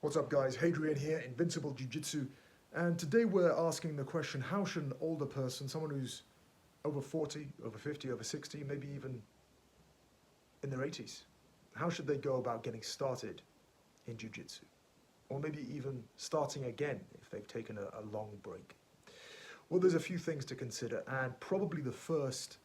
What's up guys, Hadrian here, Invincible Jiu Jitsu, and today we're asking the question, how should an older person, someone who's over 40, over 50, over 60, maybe even in their 80s, how should they go about getting started in Jiu Jitsu? Or maybe even starting again if they've taken a long break? Well, there's a few things to consider, and probably the first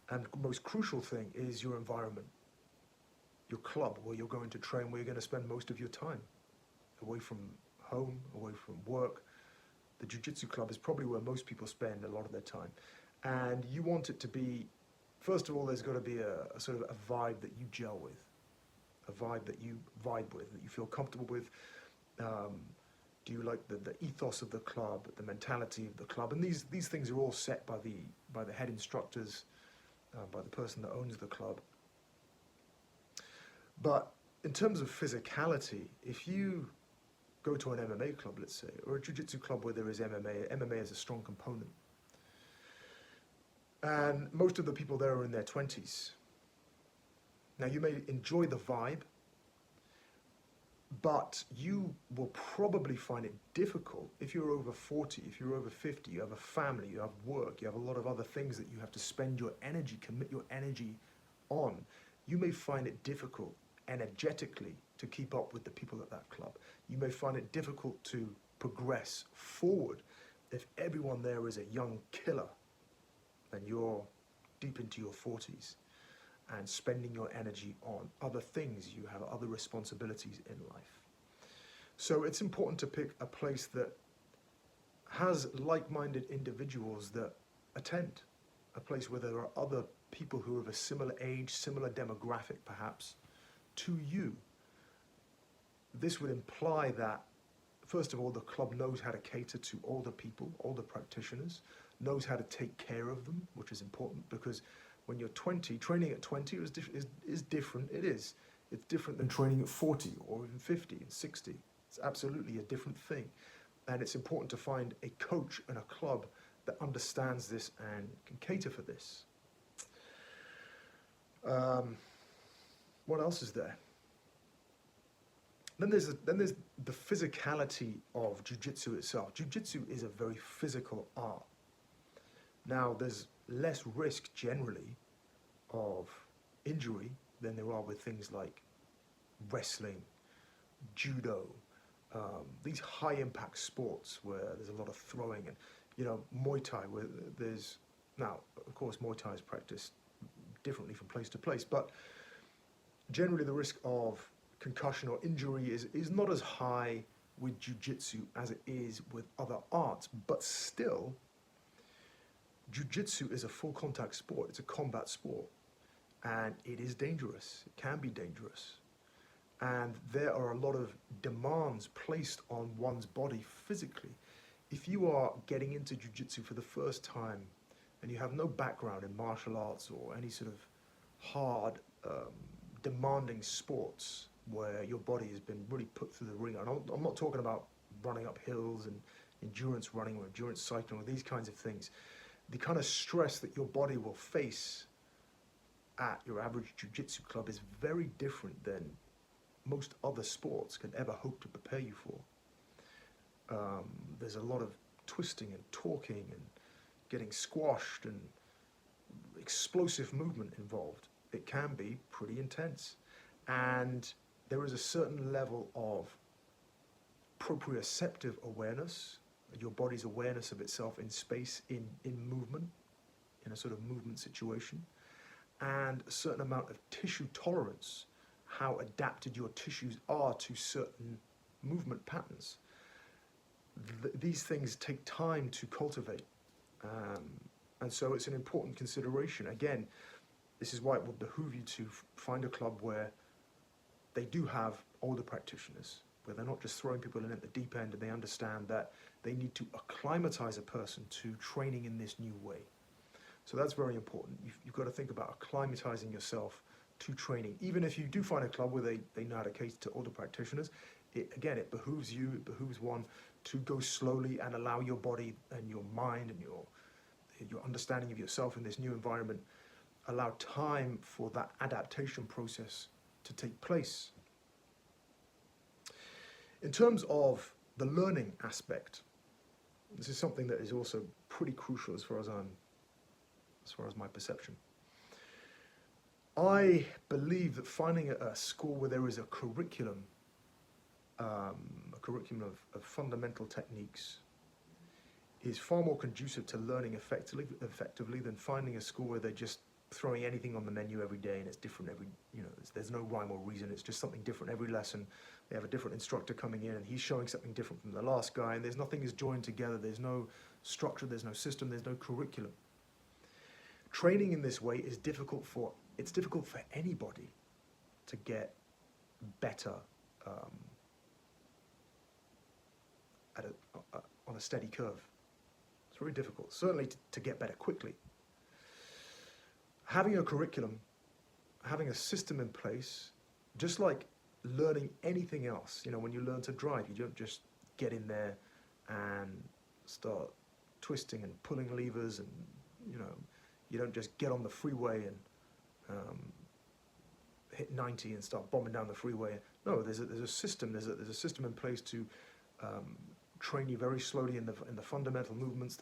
and most crucial thing is your environment. Your club where you're going to train, where you're going to spend most of your time. Away from home, away from work. The Jiu-Jitsu club is probably where most people spend a lot of their time. And you want it to be, first of all, there's got to be a sort of a vibe that you gel with. A vibe that you vibe with, that you feel comfortable with. Do you like the ethos of the club, the mentality of the club? And these things are all set by the head instructors, by the person that owns the club. But in terms of physicality, if you go to an MMA club, let's say, or a Jiu-Jitsu club where there is MMA is a strong component. And most of the people there are in their 20s. Now you may enjoy the vibe, but you will probably find it difficult if you're over 40, if you're over 50, you have a family, you have work, you have a lot of other things that you have to spend your energy, commit your energy on. You may find it difficult energetically to keep up with the people at that club. You may find it difficult to progress forward if everyone there is a young killer and you're deep into your 40s and spending your energy on other things. You have other responsibilities in life. So it's important to pick a place that has like-minded individuals that attend, a place where there are other people who are of a similar age, similar demographic perhaps, to you. This would imply that, first of all, the club knows how to cater to older people, older practitioners, knows how to take care of them, which is important because when you're 20, training at 20 is different. It is. It's different than training at 40 or even 50 and 60. It's absolutely a different thing. And it's important to find a coach and a club that understands this and can cater for this. What else is there? Then there's the physicality of Jiu-Jitsu itself. Jiu-Jitsu is a very physical art. Now, there's less risk generally of injury than there are with things like wrestling, judo, these high-impact sports where there's a lot of throwing, and Muay Thai, where there's, now, of course, Muay Thai is practiced differently from place to place, but generally the risk of concussion or injury is not as high with Jiu-Jitsu as it is with other arts, but still, Jiu-Jitsu is a full contact sport. It's a combat sport, and it is dangerous. It can be dangerous. And there are a lot of demands placed on one's body physically. If you are getting into Jiu-Jitsu for the first time and you have no background in martial arts or any sort of hard, demanding sports where your body has been really put through the ringer, and I'm not talking about running up hills and endurance running or endurance cycling or these kinds of things. The kind of stress that your body will face at your average Jiu-Jitsu club is very different than most other sports can ever hope to prepare you for. There's a lot of twisting and talking and getting squashed and explosive movement involved. It can be pretty intense. And there is a certain level of proprioceptive awareness, your body's awareness of itself in space, in movement, in a sort of movement situation, and a certain amount of tissue tolerance, how adapted your tissues are to certain movement patterns. These things take time to cultivate. And so it's an important consideration. Again, this is why it would behoove you to find a club where they do have older practitioners, where they're not just throwing people in at the deep end, and they understand that they need to acclimatize a person to training in this new way. So that's very important. You've got to think about acclimatizing yourself to training. Even if you do find a club where they know how to cater to older practitioners, again, it behooves you, it behooves one to go slowly and allow your body and your mind and your understanding of yourself in this new environment, allow time for that adaptation process to take place. In terms of the learning aspect, this is something that is also pretty crucial as far as my perception. I believe that finding a school where there is a curriculum of fundamental techniques is far more conducive to learning effectively than finding a school where they're just throwing anything on the menu every day and it's different there's no rhyme or reason, it's just something different every lesson. They have a different instructor coming in and he's showing something different from the last guy, and there's nothing is joined together, there's no structure, there's no system, there's no curriculum. Training in this way is difficult for anybody to get better on a steady curve. It's very difficult, certainly to get better quickly. Having a curriculum, having a system in place, just like learning anything else, when you learn to drive, you don't just get in there and start twisting and pulling levers, and you don't just get on the freeway and hit 90 and start bombing down the freeway. No, there's a system. There's a system in place to train you very slowly in the fundamental movements.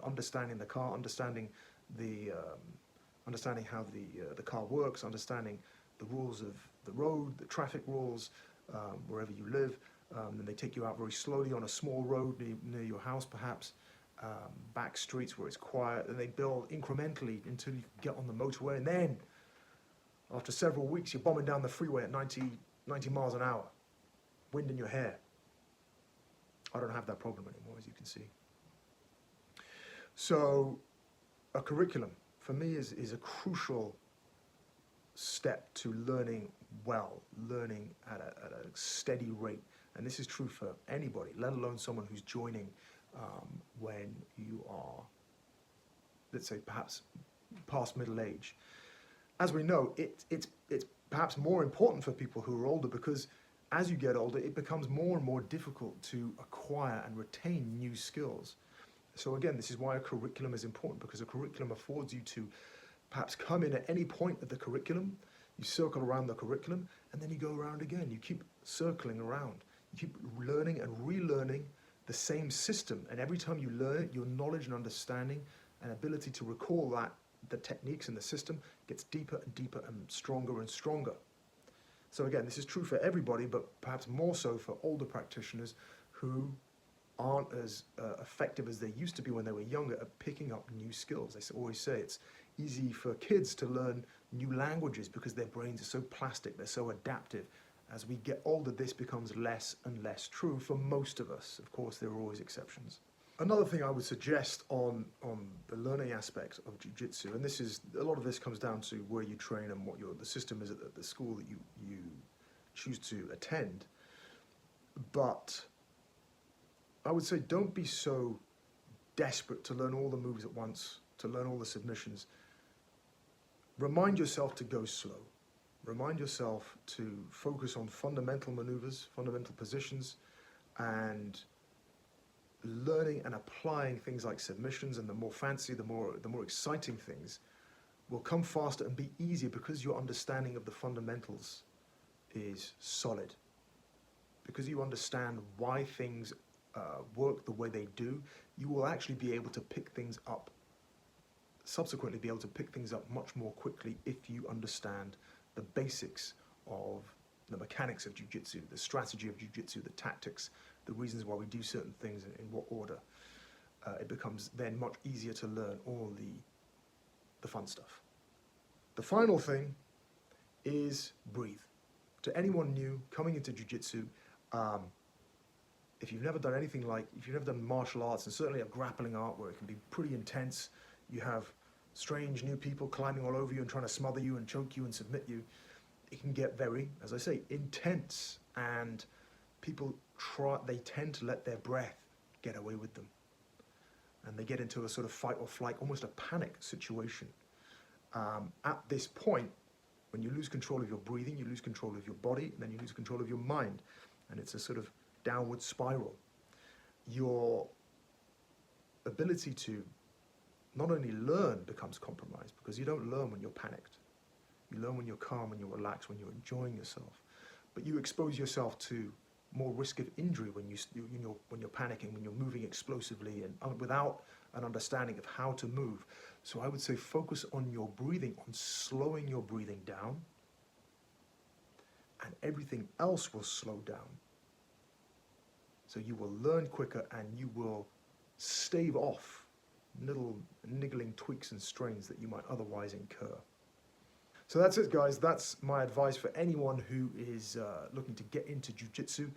Understanding the car, understanding how the car works, understanding the rules of the road, the traffic rules, wherever you live. Then they take you out very slowly on a small road near your house, perhaps, back streets where it's quiet, and they build incrementally until you get on the motorway, and then after several weeks you're bombing down the freeway at 90 miles an hour, wind in your hair. I don't have that problem anymore, as you can see. So a curriculum for me is a crucial step to learning well, learning at a steady rate. And this is true for anybody, let alone someone who's joining when you are, let's say, perhaps past middle age. As we know, it's perhaps more important for people who are older, because as you get older, it becomes more and more difficult to acquire and retain new skills. So again, this is why a curriculum is important, because a curriculum affords you to perhaps come in at any point of the curriculum, you circle around the curriculum, and then you go around again. You keep circling around. You keep learning and relearning the same system. And every time you learn it, your knowledge and understanding and ability to recall the techniques and the system gets deeper and deeper and stronger. So again, this is true for everybody, but perhaps more so for older practitioners who aren't as effective as they used to be when they were younger at picking up new skills. They always say it's easy for kids to learn new languages because their brains are so plastic, they're so adaptive. As we get older, this becomes less and less true for most of us. Of course, there are always exceptions. Another thing I would suggest on the learning aspect of Jiu-Jitsu, and a lot of this comes down to where you train and what the system is at the school that you choose to attend, but I would say don't be so desperate to learn all the moves at once, to learn all the submissions. Remind yourself to go slow. Remind yourself to focus on fundamental maneuvers, fundamental positions, and learning and applying things like submissions, and the more fancy, the more exciting things will come faster and be easier because your understanding of the fundamentals is solid. Because you understand why things work the way they do, you will actually be able to pick things up, subsequently be able to pick things up much more quickly if you understand the basics of the mechanics of Jiu-Jitsu, the strategy of Jiu-Jitsu, the tactics, the reasons why we do certain things in what order. It becomes then much easier to learn all the fun stuff. The final thing is breathe. To anyone new coming into Jiu-Jitsu, if you've never done if you've never done martial arts, and certainly a grappling art where it can be pretty intense, you have strange new people climbing all over you and trying to smother you and choke you and submit you, it can get very, as I say, intense, and people they tend to let their breath get away with them, and they get into a sort of fight or flight, almost a panic situation. At this point, when you lose control of your breathing, you lose control of your body, and then you lose control of your mind, and it's a sort of downward spiral. Your ability to not only learn becomes compromised, because you don't learn when you're panicked. You learn when you're calm, when you're relaxed, when you're enjoying yourself. But you expose yourself to more risk of injury when you're panicking, when you're moving explosively and without an understanding of how to move. So I would say focus on your breathing, on slowing your breathing down, and everything else will slow down. So you will learn quicker and you will stave off little niggling tweaks and strains that you might otherwise incur. So that's it, guys. That's my advice for anyone who is looking to get into jiu-jitsu.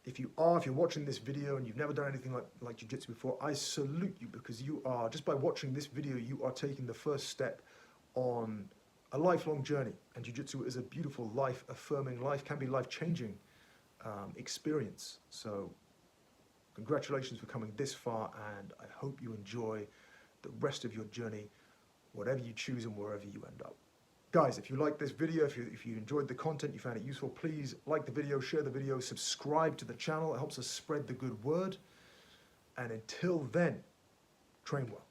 If you're watching this video and you've never done anything like jiu-jitsu before, I salute you, because you are, just by watching this video, you are taking the first step on a lifelong journey. And jiu-jitsu is a beautiful, life-affirming, can be life-changing experience. So congratulations for coming this far, and I hope you enjoy the rest of your journey, whatever you choose and wherever you end up. Guys, if you like this video, if you enjoyed the content, you found it useful, please like the video, share the video, subscribe to the channel. It helps us spread the good word. And until then, train well.